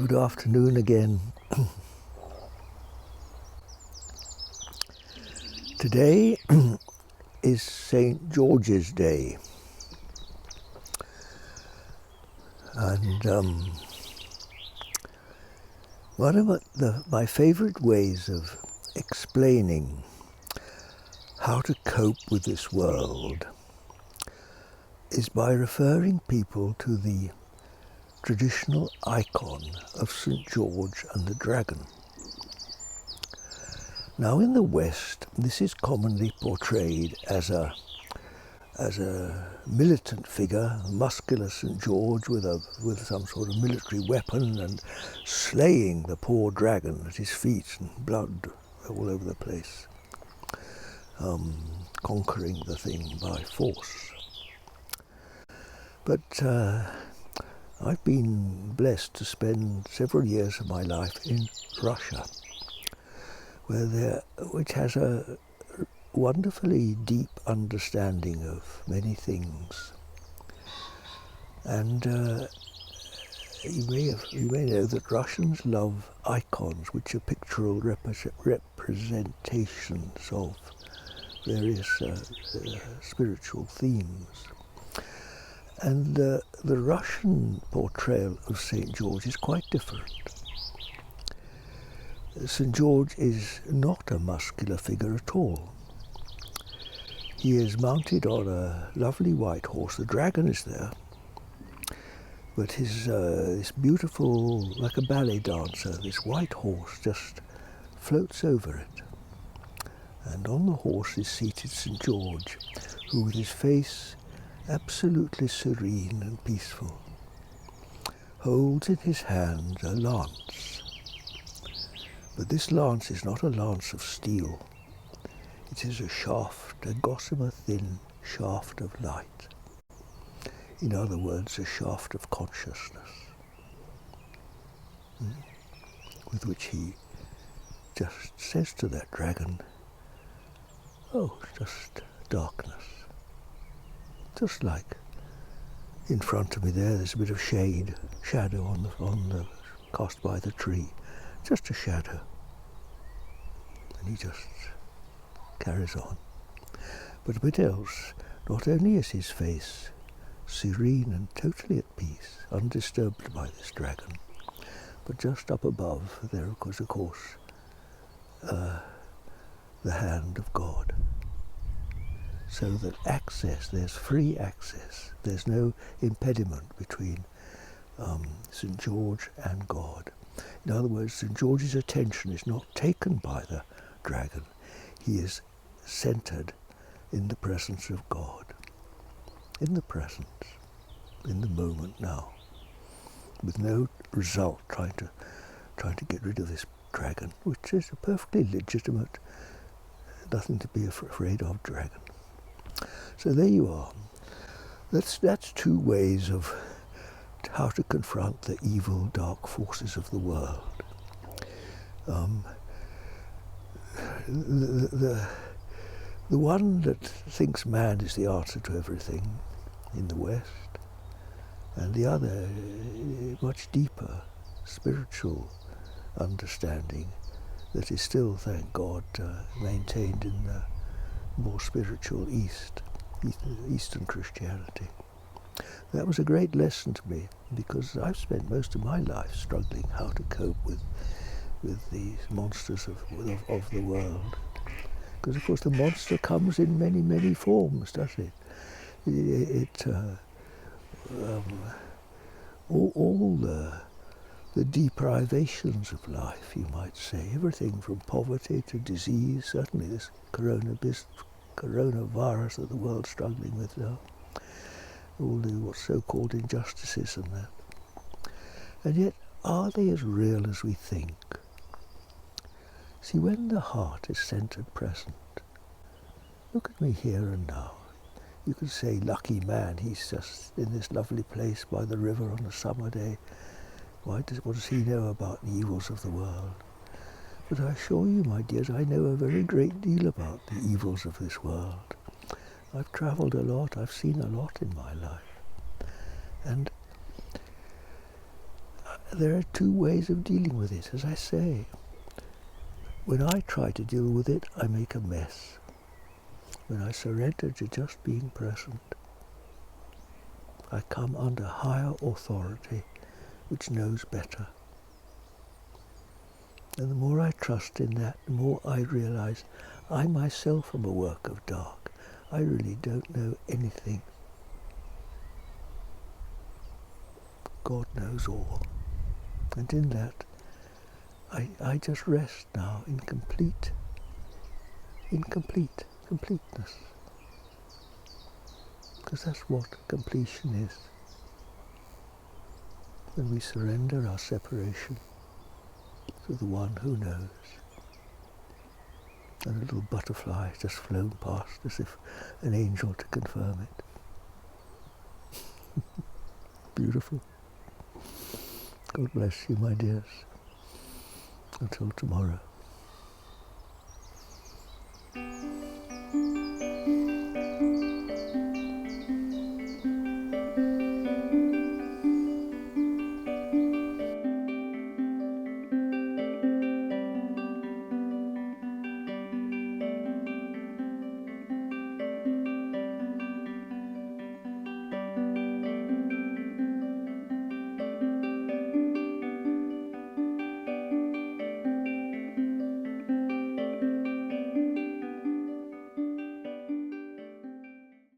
Good afternoon again. Today is St. George's Day, and one of my favourite ways of explaining how to cope with this world is by referring people to the traditional icon of St. George and the Dragon. Now in the West, this is commonly portrayed as a militant figure, a muscular St. George with some sort of military weapon and slaying the poor dragon at his feet, and blood all over the place, conquering the thing by force. But I've been blessed to spend several years of my life in Russia, which has a wonderfully deep understanding of many things. And you may know that Russians love icons, which are pictorial representations of various spiritual themes. And the Russian portrayal of St. George is quite different. St. George is not a muscular figure at all. He is mounted on a lovely white horse. The dragon is there, but this beautiful, like a ballet dancer, this white horse just floats over it. And on the horse is seated St. George, who with his face absolutely serene and peaceful, holds in his hand a lance. But this lance is not a lance of steel. It is a shaft, a gossamer thin shaft of light. In other words, a shaft of consciousness, with which he just says to that dragon, "Oh, it's just darkness. Just like in front of me there's a bit of shadow on the cast by the tree. Just a shadow." And he just carries on. But a bit else, not only is his face serene and totally at peace, undisturbed by this dragon, but just up above there was, of course, the hand of God. So that there's free access. There's no impediment between St. George and God. In other words, St. George's attention is not taken by the dragon. He is centered in the presence of God, in the presence, in the moment now, with no result trying to get rid of this dragon, which is a perfectly legitimate, nothing to be afraid of dragon. So there you are. That's two ways of how to confront the evil, dark forces of the world. The one that thinks man is the answer to everything in the West, and the other, much deeper, spiritual understanding that is still, thank God, maintained in the more spiritual Eastern Christianity. That was a great lesson to me, because I've spent most of my life struggling how to cope with these monsters of the world. Because of course the monster comes in many, many forms, doesn't it? All the deprivations of life, you might say, everything from poverty to disease, certainly this coronavirus that the world's struggling with now, all the what's so-called injustices and that. And yet, are they as real as we think? See, when the heart is centered present, look at me here and now. You could say, lucky man, he's just in this lovely place by the river on a summer day. What does he know about the evils of the world? But I assure you, my dears, I know a very great deal about the evils of this world. I've travelled a lot, I've seen a lot in my life. And there are two ways of dealing with it, as I say. When I try to deal with it, I make a mess. When I surrender to just being present, I come under higher authority, which knows better. And the more I trust in that, the more I realize I myself am a work of dark. I really don't know anything. God knows all. And in that, I just rest now in completeness. Because that's what completion is. When we surrender our separation to the one who knows. And a little butterfly has just flown past as if an angel to confirm it. Beautiful. God bless you, my dears. Until tomorrow.